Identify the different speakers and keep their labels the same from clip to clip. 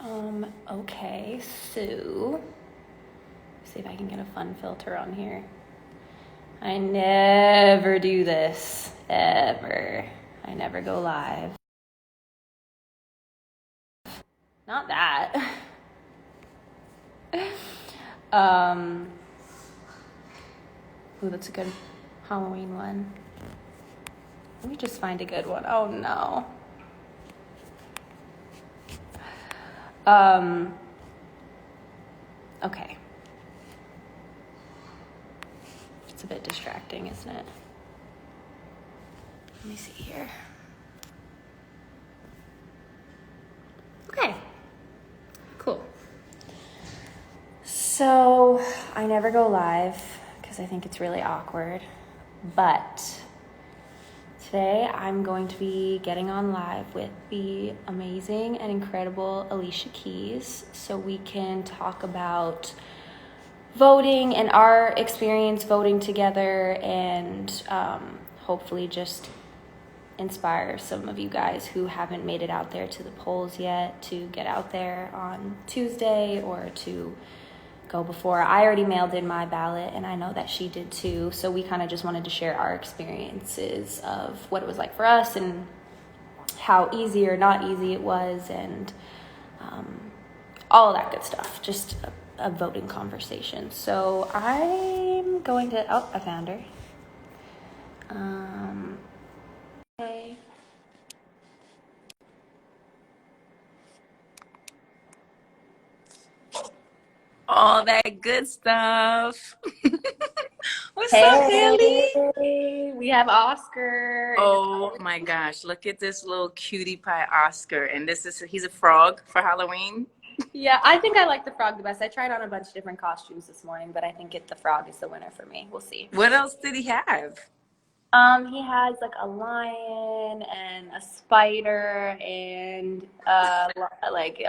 Speaker 1: Okay, so see if I can get a fun filter on here. I never do this, ever. I never go live. Not that. um, ooh, that's a good Halloween one. Let me just find a good one. Oh no. Okay. It's a bit distracting, isn't it? Let me see here. Okay. Cool. So I never go live because I think it's really awkward, but today I'm going to be getting on live with the amazing and incredible Alicia Keys so we can talk about voting and our experience voting together and hopefully just inspire some of you guys who haven't made it out there to the polls yet to get out there on Tuesday or to go before. I already mailed in my ballot and I know that she did too, so we kind of just wanted to share our experiences of what it was like for us and how easy or not easy it was and all of that good stuff, just a voting conversation. So I'm going to, oh, I found her. Okay.
Speaker 2: All that good stuff. What's up, Hailey?
Speaker 1: Hey, we have Oscar.
Speaker 2: Oh my gosh, look at this little cutie pie Oscar. And he's a frog for Halloween.
Speaker 1: Yeah, I think I like the frog the best. I tried on a bunch of different costumes this morning, but I think the frog is the winner for me. We'll see.
Speaker 2: What else did he have?
Speaker 1: He has like a lion and a spider and like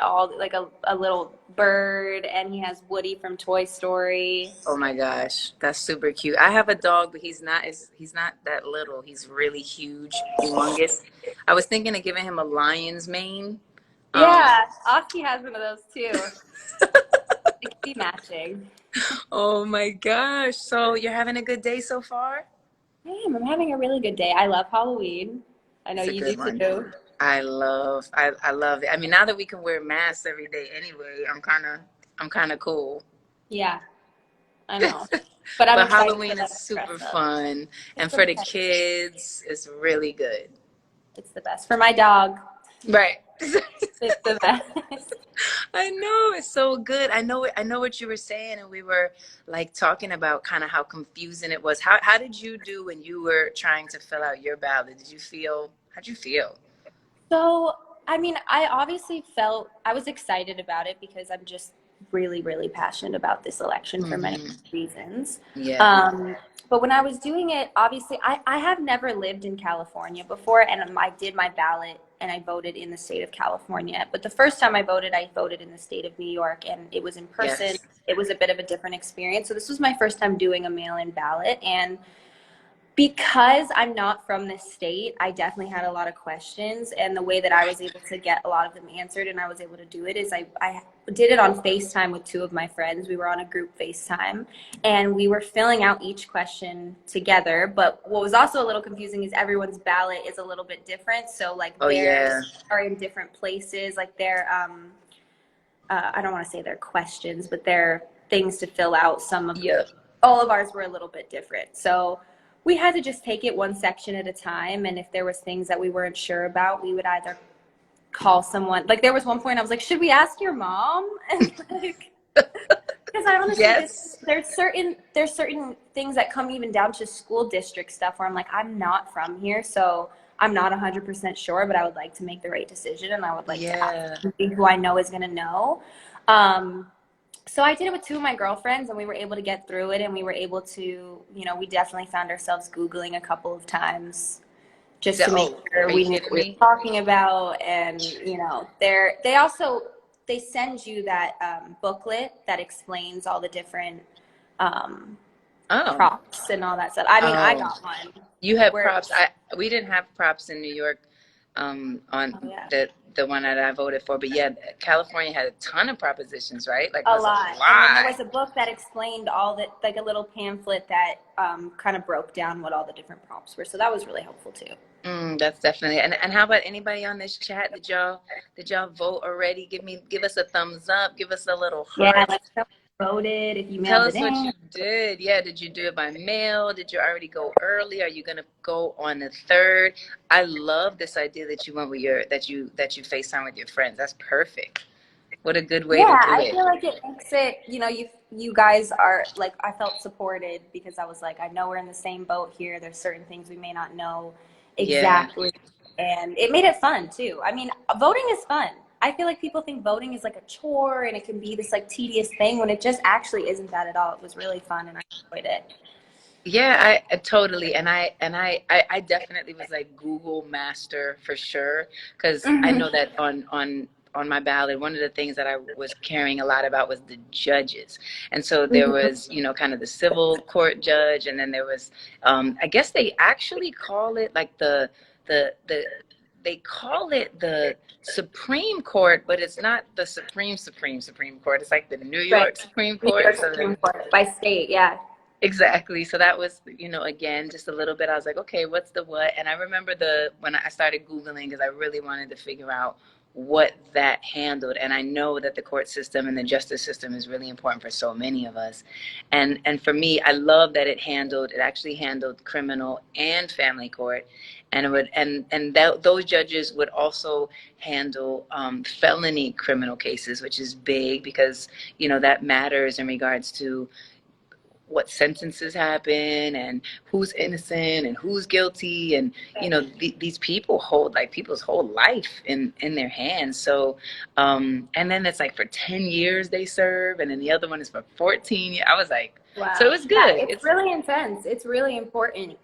Speaker 1: a little bird, and he has Woody from Toy Story.
Speaker 2: Oh my gosh, that's super cute. I have a dog, but he's not that little. He's really huge, humongous. I was thinking of giving him a lion's mane.
Speaker 1: Yeah, Oski has one of those too. It could be matching.
Speaker 2: Oh my gosh. So you're having a good day so far?
Speaker 1: Damn, I'm having a really good day. I love Halloween. I know
Speaker 2: It's a
Speaker 1: you do
Speaker 2: good one.
Speaker 1: too.
Speaker 2: I love it. I mean, now that we can wear masks every day anyway, I'm kind of cool.
Speaker 1: Yeah, I know. But I'm
Speaker 2: But
Speaker 1: excited for
Speaker 2: Halloween is
Speaker 1: that
Speaker 2: super
Speaker 1: dress up.
Speaker 2: fun,
Speaker 1: It's
Speaker 2: and
Speaker 1: the
Speaker 2: for the
Speaker 1: best.
Speaker 2: kids, it's really good.
Speaker 1: It's the best. For my dog,
Speaker 2: Right.
Speaker 1: it's the best.
Speaker 2: I know, it's so good. I know what you were saying, and we were like talking about kind of how confusing it was. How did you do when you were trying to fill out your ballot? How'd you feel?
Speaker 1: So, I mean, I obviously felt I was excited about it because I'm just really, really passionate about this election for many
Speaker 2: Hmm.
Speaker 1: reasons.
Speaker 2: Yeah.
Speaker 1: But when I was doing it, obviously, I have never lived in California before, and I did my ballot and I voted in the state of California. But the first time I voted in the state of New York, and it was in person.
Speaker 2: Yes.
Speaker 1: It was a bit of a different experience. So this was my first time doing a mail-in ballot, and because I'm not from this state, I definitely had a lot of questions. And the way that I was able to get a lot of them answered and I was able to do it is I did it on FaceTime with two of my friends. We were on a group FaceTime and we were filling out each question together. But what was also a little confusing is everyone's ballot is a little bit different. So like
Speaker 2: Oh yeah.
Speaker 1: theirs are in different places. Like their, I don't want to say they're questions, but they're things to fill out.
Speaker 2: Yep.
Speaker 1: All of ours were a little bit different. So we had to just take it one section at a time. And if there was things that we weren't sure about, we would either call someone. Like there was one point I was like, should we ask your mom? And like, because I honestly,
Speaker 2: Yes.
Speaker 1: there's certain things that come even down to school district stuff where I'm like, I'm not from here, so I'm not 100% sure, but I would like to make the right decision, and I would like to
Speaker 2: Yeah.
Speaker 1: ask somebody who I know is going to know. So I did it with two of my girlfriends, and we were able to get through it, and we were able to, we definitely found ourselves Googling a couple of times just to make sure
Speaker 2: Are you
Speaker 1: we knew
Speaker 2: kidding
Speaker 1: what we
Speaker 2: me?
Speaker 1: were talking about. And, they send you that booklet that explains all the different um,
Speaker 2: Oh.
Speaker 1: props and all that stuff. I mean, I
Speaker 2: Oh.
Speaker 1: got one
Speaker 2: You had
Speaker 1: where,
Speaker 2: props. We didn't have props in New York. on
Speaker 1: Oh, yeah.
Speaker 2: the one that I voted for. But yeah, California had a ton of propositions, right? Like it
Speaker 1: A
Speaker 2: was a
Speaker 1: lot. And then there
Speaker 2: lot.
Speaker 1: was a book that explained all that, like a little pamphlet that kind of broke down what all the different prompts were. So that was really helpful too.
Speaker 2: That's definitely. And how about anybody on this chat? Did y'all vote already? Give us a thumbs up. Give us a little
Speaker 1: Yeah,
Speaker 2: heart.
Speaker 1: like voted, if you
Speaker 2: Tell
Speaker 1: mailed it
Speaker 2: us what
Speaker 1: in.
Speaker 2: you did. Yeah, did you do it by mail? Did you already go early? Are you gonna go on the third? I love this idea that you went with that you FaceTime with your friends. That's perfect. What a good way to
Speaker 1: Yeah,
Speaker 2: do
Speaker 1: I
Speaker 2: it.
Speaker 1: feel like it makes it, you guys are like, I felt supported because I was like, I know we're in the same boat here. There's certain things we may not know
Speaker 2: Yeah.
Speaker 1: exactly. And it made it fun too. I mean, voting is fun. I feel like people think voting is like a chore and it can be this like tedious thing when it just actually isn't that at all. It was really fun and I enjoyed it.
Speaker 2: Yeah, I totally, and I definitely was like Google master for sure, because I
Speaker 1: Hmm.
Speaker 2: know that on my ballot, one of the things that I was caring a lot about was the judges, and so there
Speaker 1: Hmm.
Speaker 2: was, kind of the civil court judge, and then there was, I guess they actually call it like the they call it the Supreme Court, but it's not the Supreme Court. It's like the New
Speaker 1: Right.
Speaker 2: York Supreme
Speaker 1: New
Speaker 2: Court.
Speaker 1: York
Speaker 2: So
Speaker 1: Supreme Court by state. Yeah.
Speaker 2: exactly. So that was, again, just a little bit. I was like, okay, what's the what? And I remember when I started Googling because I really wanted to figure out what that handled. And I know that the court system and the justice system is really important for so many of us. And for me, I love that it actually handled criminal and family court. And it would, and that those judges would also handle felony criminal cases, which is big because, that matters in regards to what sentences happen and who's innocent and who's guilty, and these people hold like people's whole life in their hands. So and then it's like for 10 years they serve, and then the other one is for 14 years. I was like, so it
Speaker 1: Wow.
Speaker 2: was
Speaker 1: Yeah,
Speaker 2: good.
Speaker 1: it's really intense. It's really important.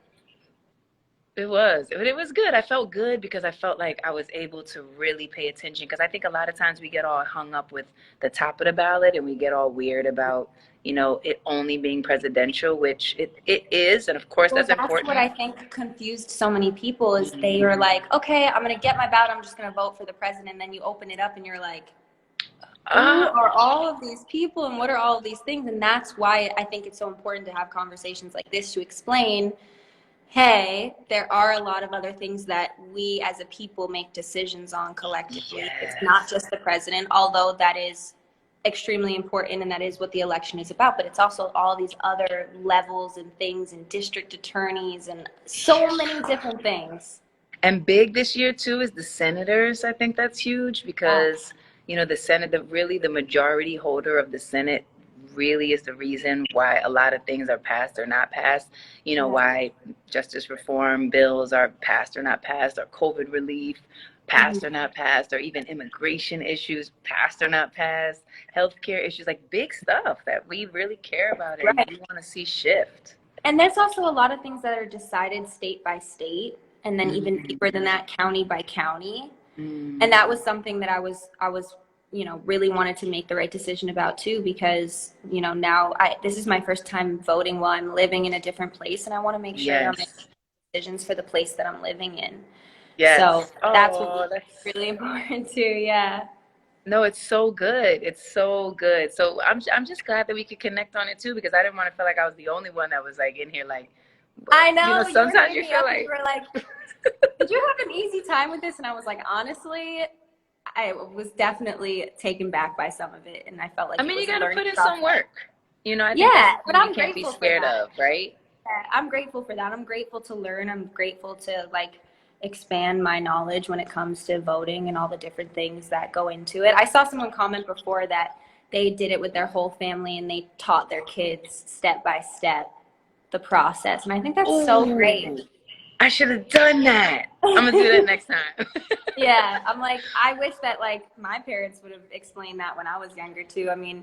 Speaker 2: It was good. I felt good because I felt like I was able to really pay attention, because I think a lot of times we get all hung up with the top of the ballot and we get all weird about, it only being presidential, which it is, and of course
Speaker 1: Well,
Speaker 2: that's
Speaker 1: that's what
Speaker 2: important.
Speaker 1: I think confused so many people is they were
Speaker 2: Mhm.
Speaker 1: like, okay, I'm going to get my ballot. I'm just going to vote for the president. And then you open it up and you're like, who
Speaker 2: Ah,
Speaker 1: are all of these people and what are all of these things? And that's why I think it's so important to have conversations like this to explain, hey, there are a lot of other things that we as a people make decisions on collectively. It's not
Speaker 2: yes.
Speaker 1: just the president, although that is extremely important and that is what the election is about, but it's also all these other levels and things and district attorneys and so many different things.
Speaker 2: And big this year too is the senators. I think that's huge
Speaker 1: Yeah.
Speaker 2: because the Senate, really the majority holder of the Senate, really is the reason why a lot of things are passed or not passed.
Speaker 1: Yeah.
Speaker 2: Why justice reform bills are passed or not passed, or COVID relief passed or
Speaker 1: Mhm.
Speaker 2: not passed, or even immigration issues passed or not passed, healthcare issues, like big stuff that we really care about and
Speaker 1: Right.
Speaker 2: we want to see shift.
Speaker 1: And there's also a lot of things that are decided state by state, and then even deeper than
Speaker 2: Mm-hmm.
Speaker 1: that, county by county. And
Speaker 2: Mm.
Speaker 1: that was something that I was really wanted to make the right decision about too, because now this is my first time voting while I'm living in a different place, and I want to make sure that I'm making
Speaker 2: Yes.
Speaker 1: decisions for the place that I'm living in. So
Speaker 2: Yes.
Speaker 1: that's what
Speaker 2: Oh,
Speaker 1: was
Speaker 2: that's
Speaker 1: really important too. Yeah.
Speaker 2: no, it's so good. It's so good. So I'm just glad that we could connect on it too, because I didn't want to feel like I was the only one that was like in here like,
Speaker 1: I know you were
Speaker 2: sometimes
Speaker 1: hitting
Speaker 2: you
Speaker 1: me
Speaker 2: feel
Speaker 1: up and you
Speaker 2: like
Speaker 1: were like, did you have an easy time with this? And I was like, honestly, I was definitely taken back by some of it, and I felt
Speaker 2: I
Speaker 1: like it
Speaker 2: mean, you
Speaker 1: was a
Speaker 2: got to
Speaker 1: learning
Speaker 2: put in some
Speaker 1: process.
Speaker 2: work. I think that's
Speaker 1: Yeah,
Speaker 2: the
Speaker 1: but
Speaker 2: thing we
Speaker 1: I'm
Speaker 2: can't be
Speaker 1: grateful for
Speaker 2: scared
Speaker 1: that.
Speaker 2: of, right?
Speaker 1: Yeah, I'm grateful for that. I'm grateful to learn. I'm grateful to like expand my knowledge when it comes to voting and all the different things that go into it. I saw someone comment before that they did it with their whole family and they taught their kids step by step the process. And I think that's so
Speaker 2: Oh,
Speaker 1: great.
Speaker 2: I should have done that. I'm gonna do that next time.
Speaker 1: Yeah, I'm like, I wish that like my parents would have explained that when I was younger too. I mean,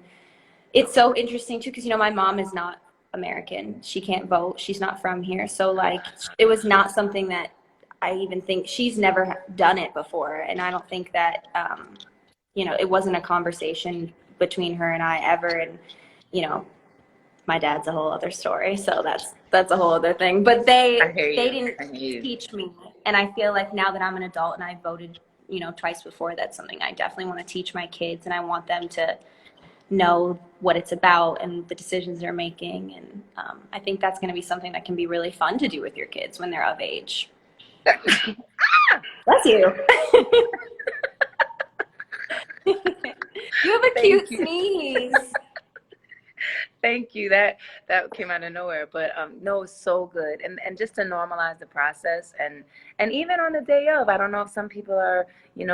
Speaker 1: it's so interesting too because my mom is not American. She can't vote. She's not from here. So like it was not something that I even think she's never done it before, and I don't think that it wasn't a conversation between her and I ever. And you know, my dad's a whole other story, so that's a whole other thing. But
Speaker 2: I
Speaker 1: they
Speaker 2: hear
Speaker 1: they
Speaker 2: you.
Speaker 1: didn't
Speaker 2: I hear you.
Speaker 1: teach me And I feel like now that I'm an adult and I voted, twice before, that's something I definitely want to teach my kids, and I want them to know what it's about and the decisions they're making. And I think that's going to be something that can be really fun to do with your kids when they're of age. Bless you. You have a cute
Speaker 2: Thank you.
Speaker 1: sneeze.
Speaker 2: Thank you. That came out of nowhere, but no, it's so good, and just to normalize the process, and even on the day of, I don't know if some people are,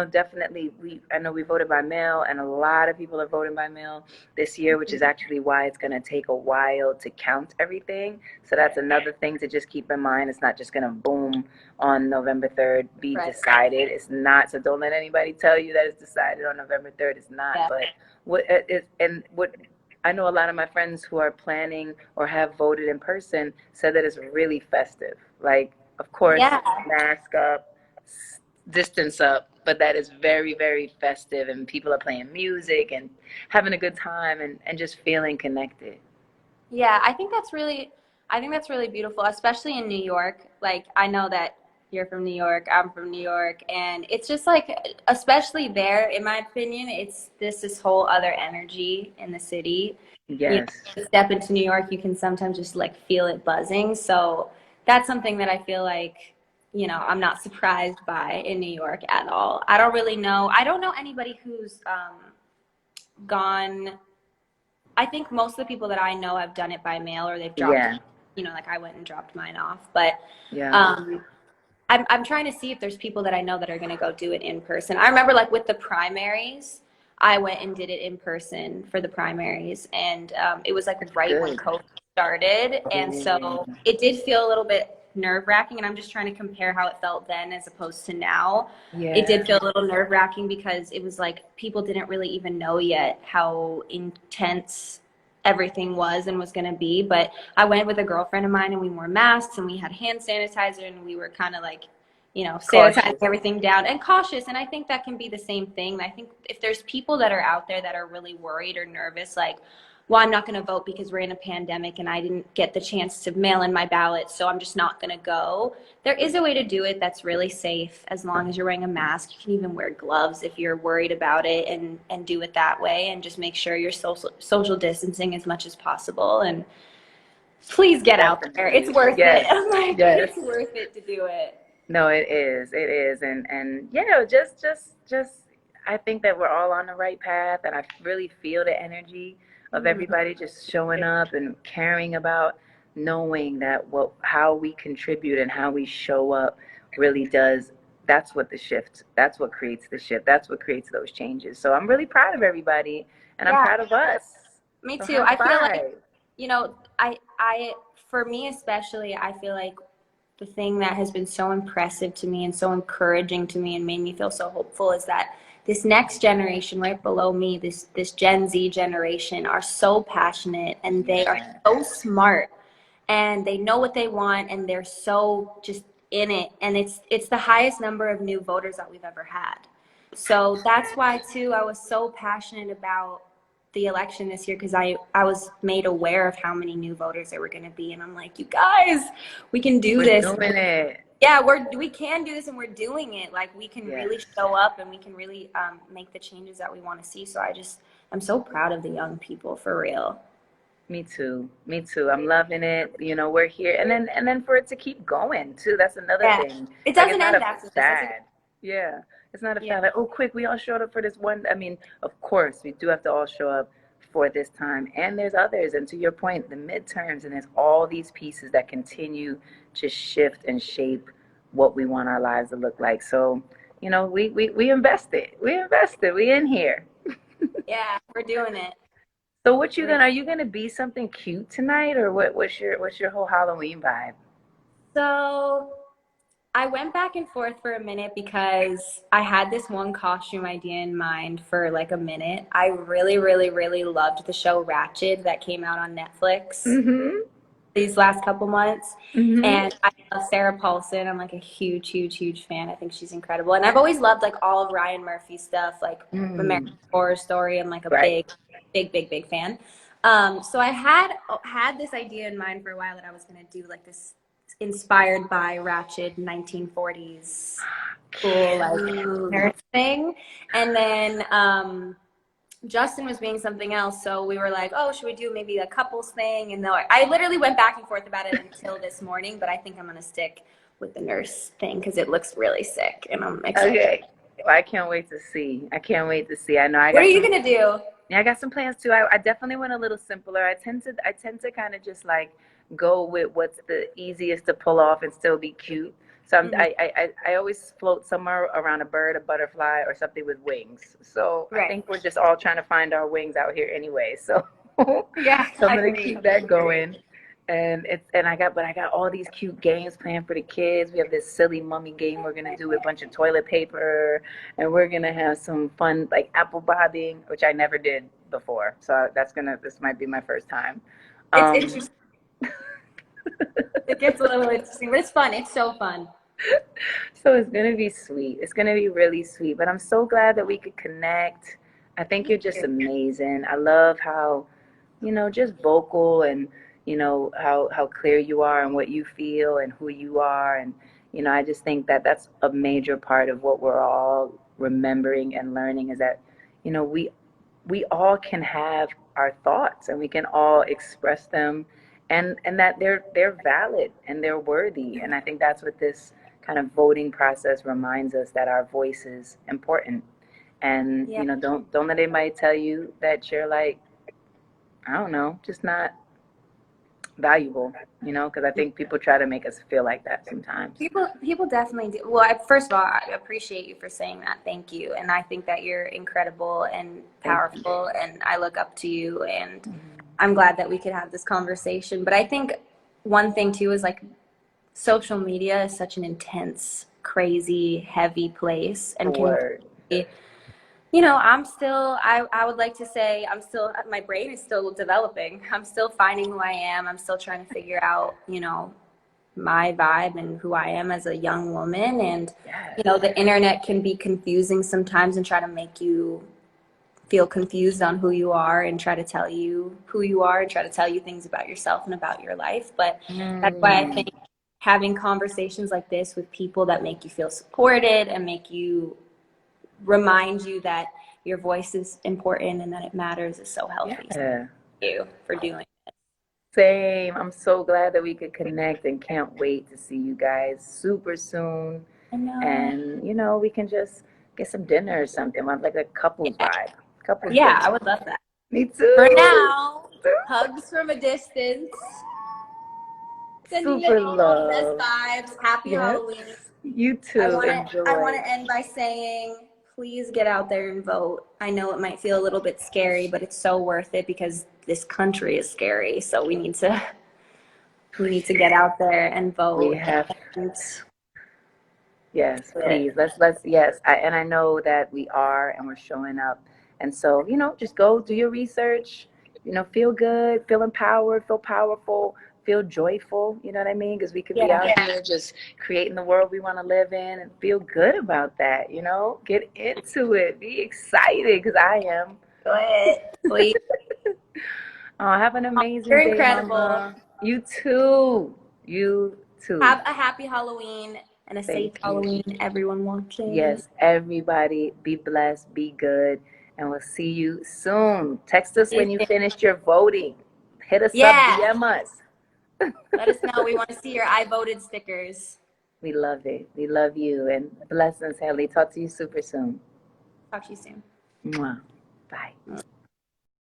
Speaker 2: definitely I know we voted by mail, and a lot of people are voting by mail this year, which is actually why it's going to take a while to count everything. So that's another thing to just keep in mind. It's not just going to boom on November 3rd be
Speaker 1: Right.
Speaker 2: decided. It's not. So don't let anybody tell you that it's decided on November 3rd. It's not.
Speaker 1: Yeah.
Speaker 2: But what I know a lot of my friends who are planning or have voted in person said that it's really festive. Like, of course,
Speaker 1: Yeah.
Speaker 2: mask up, distance up, but that is very, very festive, and people are playing music and having a good time, and just feeling connected.
Speaker 1: Yeah, I think that's really beautiful, especially in New York. Like, I know that you're from New York, I'm from New York, and it's just like, especially there, in my opinion, it's this whole other energy in the city.
Speaker 2: Yes,
Speaker 1: You step into New York, you can sometimes just like feel it buzzing. So that's something that I feel like, I'm not surprised by in New York at all. I don't know anybody who's gone. I think most of the people that I know have done it by mail, or they've dropped,
Speaker 2: yeah,
Speaker 1: like I went and dropped mine off. But
Speaker 2: yeah,
Speaker 1: um, I'm trying to see if there's people that I know that are going to go do it in person. I remember like with the primaries, I went and did it in person for the primaries, and it was like
Speaker 2: that's
Speaker 1: right when
Speaker 2: good.
Speaker 1: COVID started, and
Speaker 2: Oh,
Speaker 1: so it did feel a little bit nerve-wracking. And I'm just trying to compare how it felt then as opposed to now. It
Speaker 2: yeah,
Speaker 1: did feel a little nerve-wracking because it was like people didn't really even know yet how intense everything was and was going to be. But I went with a girlfriend of mine, and we wore masks and we had hand sanitizer, and we were kind of like, sanitizing
Speaker 2: cautious.
Speaker 1: everything down and cautious. And I think that can be the same thing. I think if there's people that are out there that are really worried or nervous, like, well, I'm not going to vote because we're in a pandemic and I didn't get the chance to mail in my ballot, so I'm just not going to go. There is a way to do it that's really safe as long as you're wearing a mask. You can even wear gloves if you're worried about it, and do it that way, and just make sure you're social distancing as much as possible. And please get out there. It's
Speaker 2: Definitely.
Speaker 1: worth it.
Speaker 2: Yes,
Speaker 1: I'm like,
Speaker 2: yes.
Speaker 1: it's worth it to do it.
Speaker 2: No, it is, and just I think that we're all on the right path, and I really feel the energy of
Speaker 1: Mhm.
Speaker 2: everybody just showing up and caring about knowing that how we contribute and how we show up really does. That's what creates the shift. That's what creates those changes. So I'm really proud of everybody, and I'm
Speaker 1: Yeah,
Speaker 2: proud of us.
Speaker 1: me
Speaker 2: So
Speaker 1: too.
Speaker 2: high
Speaker 1: I feel like,
Speaker 2: five.
Speaker 1: for me especially, I feel like the thing that has been so impressive to me and so encouraging to me and made me feel so hopeful is that this next generation right below me, this Gen Z generation, are so passionate, and they are
Speaker 2: Yeah.
Speaker 1: so smart, and they know what they want, and they're so just in it. And it's the highest number of new voters that we've ever had. So that's why too I was so passionate about the election this year, because I was made aware of how many new voters there were going to be, and I'm like, you guys, we can do
Speaker 2: We're
Speaker 1: this.
Speaker 2: doing it.
Speaker 1: Yeah, we can do this, and we're doing it. Like, we can
Speaker 2: Yes.
Speaker 1: really show up, and we can really make the changes that we want to see. So I'm so proud of the young people, for real.
Speaker 2: Me too. Me too. I'm loving it. We're here, and then for it to keep going too. That's another
Speaker 1: Yeah,
Speaker 2: thing.
Speaker 1: it
Speaker 2: Like, it's
Speaker 1: doesn't
Speaker 2: not
Speaker 1: end
Speaker 2: a
Speaker 1: after this. That's a
Speaker 2: fad. Yeah, it's not a
Speaker 1: yeah.
Speaker 2: fad. Like, oh, quick, we all showed up for this one. I mean, of course, we do have to all show up for this time, and there's others. And to your point, the midterms, and there's all these pieces that continue to shift and shape what we want our lives to look like. So, we invested. We invested. We in here.
Speaker 1: Yeah, we're doing it.
Speaker 2: So are you gonna be something cute tonight, or what's your whole Halloween vibe?
Speaker 1: So I went back and forth for a minute because I had this one costume idea in mind for like a minute. I really, really, really loved the show Ratched that came out on Netflix
Speaker 2: Mm-hmm.
Speaker 1: these last couple months.
Speaker 2: Mm-hmm.
Speaker 1: And I love Sarah Paulson. I'm like a huge, huge, huge fan. I think she's incredible. And I've always loved like all of Ryan Murphy's stuff, like American
Speaker 2: Mm.
Speaker 1: Horror Story. I'm like a
Speaker 2: Right.
Speaker 1: big, big, big, big fan. So I had this idea in mind for a while that I was gonna do like this inspired by ratchet 1940s cool like nerd thing. And then Justin was being something else, so we were like, oh, should we do maybe a couples thing? And I literally went back and forth about it until this morning, but I think I'm gonna stick with the nurse thing because it looks really sick, and I'm excited.
Speaker 2: Okay. Well, I can't wait to see. I can't wait to see. I know I
Speaker 1: What
Speaker 2: got
Speaker 1: are you
Speaker 2: some,
Speaker 1: gonna do?
Speaker 2: yeah, I got some plans too. I definitely went a little simpler. I tend to kind of just like go with what's the easiest to pull off and still be cute. So
Speaker 1: Mhm.
Speaker 2: I always float somewhere around a bird, a butterfly, or something with wings. So I
Speaker 1: Right.
Speaker 2: think we're just all trying to find our wings out here anyway. So
Speaker 1: Yeah,
Speaker 2: so I'm
Speaker 1: I
Speaker 2: gonna
Speaker 1: agree.
Speaker 2: keep that going. And I got all these cute games planned for the kids. We have this silly mummy game we're gonna do with a bunch of toilet paper, and we're gonna have some fun like apple bobbing, which I never did before. So this might be my first time.
Speaker 1: It's
Speaker 2: Um,
Speaker 1: interesting. It gets a little interesting, but it's fun. It's so fun.
Speaker 2: so it's gonna be sweet. It's gonna be really sweet. But I'm so glad that we could connect. I think you're just amazing. I love how, just vocal and, how clear you are and what you feel and who you are. And, I just think that that's a major part of what we're all remembering and learning is that, we all can have our thoughts and we can all express them and that they're valid and they're worthy. And I think that's what this kind of voting process reminds us that our voice is important. And,
Speaker 1: Yeah.
Speaker 2: don't let anybody tell you that you're like, I don't know, just not valuable, because I think people try to make us feel like that sometimes.
Speaker 1: People definitely do. Well, first of all, I appreciate you for saying that. Thank you. And I think that you're incredible and
Speaker 2: Thank you.
Speaker 1: powerful, and I look up to you. And I'm glad that we could have this conversation. But I think one thing too is like social media is such an intense, crazy, heavy place, and can
Speaker 2: Word.
Speaker 1: be, I would like to say my brain is still developing. I'm still finding who I am. I'm still trying to figure out, my vibe and who I am as a young woman. And,
Speaker 2: Yes.
Speaker 1: The internet can be confusing sometimes and try to make you feel confused on who you are and try to tell you who you are and try to tell you things about yourself and about your life. But that's why I think having conversations like this with people that make you feel supported and make you remind you that your voice is important and that it matters is so healthy.
Speaker 2: Yeah.
Speaker 1: Thank you for doing it.
Speaker 2: Same. I'm so glad that we could connect and can't wait to see you guys super soon.
Speaker 1: I know.
Speaker 2: And, we can just get some dinner or something. Like a couples vibe. Couples
Speaker 1: Yeah, I
Speaker 2: dinner.
Speaker 1: would love that.
Speaker 2: Me too.
Speaker 1: For now, hugs from a distance. Sending you
Speaker 2: Super
Speaker 1: all the best
Speaker 2: love.
Speaker 1: vibes. Happy
Speaker 2: Yes.
Speaker 1: Halloween.
Speaker 2: You
Speaker 1: I
Speaker 2: too.
Speaker 1: want to I
Speaker 2: Enjoy.
Speaker 1: want to end by saying please get out there and vote. I know it might feel a little bit scary, but it's so worth it because this country is scary. So we need to get out there and
Speaker 2: We
Speaker 1: vote.
Speaker 2: have,
Speaker 1: And
Speaker 2: yes, please. Yes. And I know that we are and we're showing up. And so, just go do your research, feel good, feel empowered, feel powerful, feel joyful. You know what I mean? Because we could be out here just creating the world we want to live in and feel good about that, Get into it. Be excited because I am.
Speaker 1: do it, please.
Speaker 2: Oh, have an amazing
Speaker 1: You're
Speaker 2: day,
Speaker 1: incredible.
Speaker 2: Mama. You too. You too.
Speaker 1: Have a happy Halloween and a safe
Speaker 2: Thank you.
Speaker 1: Halloween, everyone watching.
Speaker 2: Yes, everybody be blessed, be good, and we'll see you soon. Text us when you finished your voting. Hit us up,
Speaker 1: Yeah.
Speaker 2: DM us.
Speaker 1: Let us know. We want to see your I voted stickers.
Speaker 2: We love it. We love you. And blessings, Hailey. Talk to you super soon.
Speaker 1: Talk to you soon.
Speaker 2: Mwah.